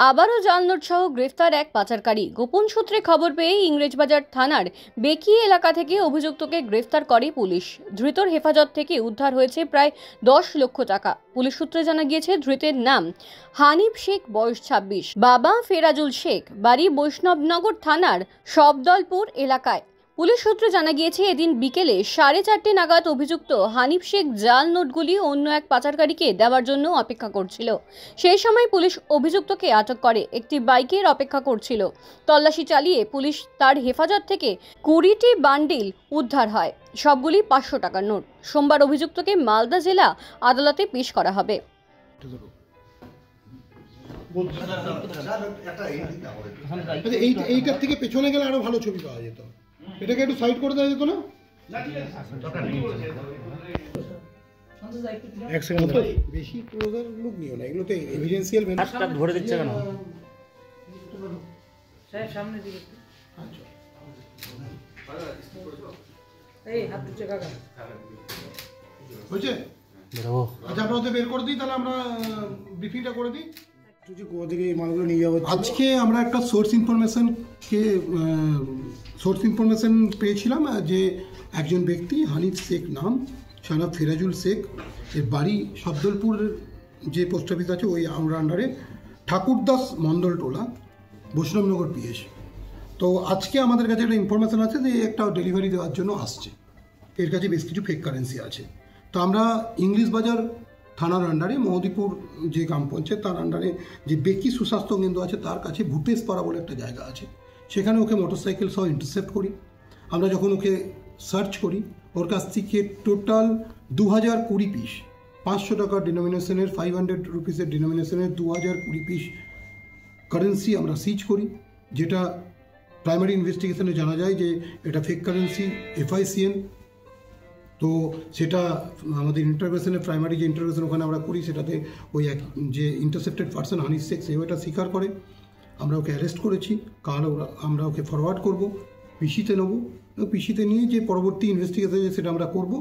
আবারও জাল নোট সহ গ্রেফতার এক পাচারকারী। গোপন সূত্রে খবর পেয়ে ইংরেজবাজার থানার বেকি এলাকা থেকে অভিযুক্তকে গ্রেফতার করে পুলিশ। ধৃতর হেফাজত থেকে উদ্ধার হয়েছে প্রায় 10 লক্ষ টাকা। পুলিশ সূত্রে জানা গিয়েছে ধৃতের নাম হানিফ শেখ, বয়স 26, বাবা ফেরাজুল শেখ, বাড়ি বৈষ্ণবনগর থানার সবদলপুর এলাকায়। পুলিশ সূত্রে জানা গিয়েছে এদিন বিকেলে 4:30 নাগাদ অভিযুক্ত হানিফ শেখ জাল নোটগুলি অন্য এক পাচারকারীকে দেওয়ার জন্য অপেক্ষা করছিল। সেই সময় পুলিশ অভিযুক্তকে আটক করে একটি বাইকের অপেক্ষা করছিল। তল্লাশি চালিয়ে পুলিশ তার হেফাজত থেকে 20টি বান্ডিল উদ্ধার হয়, সবগুলি 500 টাকার নোট। সোমবার অভিযুক্তকে মালদা জেলা আদালতে পেশ করা হবে। এইটার থেকে পেছনে গেলে আরো ভালো ছবি পাওয়া যেত। এটাকে একটু সাইড করে দেওয়া যেত না? এক সেকেন্ড, বেশি ক্লোজার লুক নিও না, এগুলো তো এভিডেন্সিয়াল ভ্যালু ধরে দিচ্ছে কেন স্যার? সামনে দিকে আচ্ছা, এই হাত দিচ্ছে কাকা হয়েছে। আচ্ছা, আমরা ওদের বের করে দিই, তাহলে আমরা ব্রিফিংটা করে দিই। আজকে আমরা একটা সোর্স ইনফরমেশন পেয়েছিলাম যে একজন ব্যক্তি হানিফ শেখ নাম, সানা ফেরাজুল শেখ, এর বাড়ি সবদলপুর যে পোস্ট অফিস আছে ওই আমরা আন্ডারে ঠাকুরদাস মন্ডল টোলা, বৈষ্ণবনগর পিএস। তো আজকে আমাদের কাছে একটা ইনফরমেশন আছে যে একটা ডেলিভারি দেওয়ার জন্য আসছে, এর কাছে বেশ কিছু ফেক কারেন্সি আছে। তো আমরা ইংলিশ বাজার থানার আন্ডারে মহদীপুর যে গ্রাম পঞ্চায়েত তার আন্ডারে যে বেকি সুস্বাস্থ্য কেন্দ্র আছে তার কাছে ভুটেশপাড়া বলে একটা জায়গা আছে, সেখানে ওকে মোটরসাইকেল সহ ইন্টারসেপ্ট করি। আমরা যখন ওকে সার্চ করি, ওর কাছ থেকে টোটাল 2020 পিস 500 টাকার ডিনোমিনেশনের, 500 রুপিসের ডিনোমিনেশনের 2020 পিস কারেন্সি আমরা সিজ করি, যেটা প্রাইমারি ইনভেস্টিগেশনে জানা যায় যে এটা ফেক কারেন্সি FICN। তো সেটা আমাদের ইন্টারভেশনের প্রাইমারি যে ইন্টারভেশন ওখানে আমরা করি, সেটাতে ওই এক যে ইন্টারসেপ্টেড পার্সন হানিফ শেখ সেও এটা স্বীকার করে। আমরা ওকে অ্যারেস্ট করেছি, কাল আমরা ওকে ফরওয়ার্ড করব, পিসিতে নেবো, পিসিতে নিয়ে যে পরবর্তী ইনভেস্টিগেশন সেটা আমরা করব।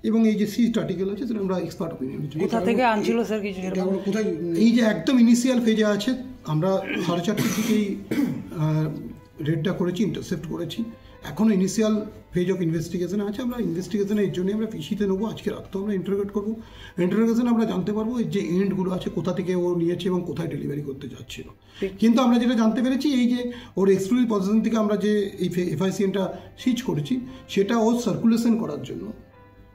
এবং এই যে সিজড আর্টিকেল আছে সেটা আমরা এক্সপার্ট ওপিনিয়ন কোথা থেকে আনছিল স্যার কিছু কোথায়, এই যে একদম ইনিশিয়াল ফেজে আছে, আমরা 4:30 থেকেই রেডটা করেছি, ইন্টারসেপ্ট করেছি। এখনও ইনিশিয়াল ফেজ অফ ইনভেস্টিগেশন আছে। আমরা ইনভেস্টিগেশনের জন্য আমরা পিসিতে নেবো, আজকে রাতটাও আমরা ইন্টারোগেট করবো। ইন্টারোগেশনে আমরা জানতে পারবো যে এন্ডগুলো আছে, কোথা থেকে ও নিয়েছে এবং কোথায় ডেলিভারি করতে যাচ্ছিল। কিন্তু আমরা যেটা জানতে পেরেছি, এই যে ওর এক্সক্লুসিভ পজিশন থেকে আমরা যে এই FICNটা সিজ করেছি, সেটা ও সার্কুলেশন করার জন্য,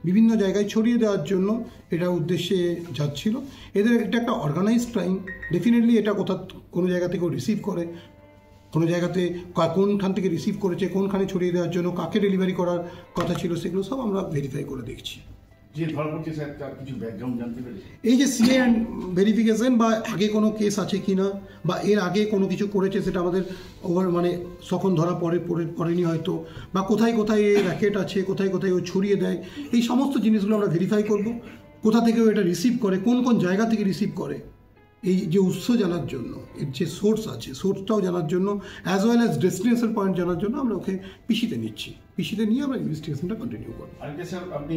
বিভিন্ন জায়গায় ছড়িয়ে দেওয়ার জন্য এটা উদ্দেশ্যে যাচ্ছিল। এদের এটা একটা অর্গানাইজড ক্রাইম। ডেফিনেটলি এটা কোনো জায়গা থেকে রিসিভ করে, কোনো জায়গাতে কোনখান থেকে রিসিভ করেছে, কোনখানে ছড়িয়ে দেওয়ার জন্য কাকে ডেলিভারি করার কথা ছিল, সেগুলো সব আমরা ভেরিফাই করে দেখছি। এই যে সিএ ভেরিফিকেশন বা আগে কোনো কেস আছে কিনা, বা এর আগে কোনো কিছু করেছে সেটা আমাদের তখন ধরা পড়েনি হয়তো, বা কোথায় কোথায় এর র্যাকেট আছে, কোথায় কোথায় ও ছড়িয়ে দেয়, এই সমস্ত জিনিসগুলো আমরা ভেরিফাই করব। কোথা থেকে ও এটা রিসিভ করে, কোন কোন জায়গা থেকে রিসিভ করে, এই যে উৎস জানার জন্য, এর যে সোর্স আছে সোর্সটাও জানার জন্য, as well as destination point জানার জন্য আমরা ওকে পিসিতে নিচ্ছি। পিসিতে নিয়ে আমরা ইনভেস্টিগেশনটা কন্টিনিউ করব। স্যার, আপনি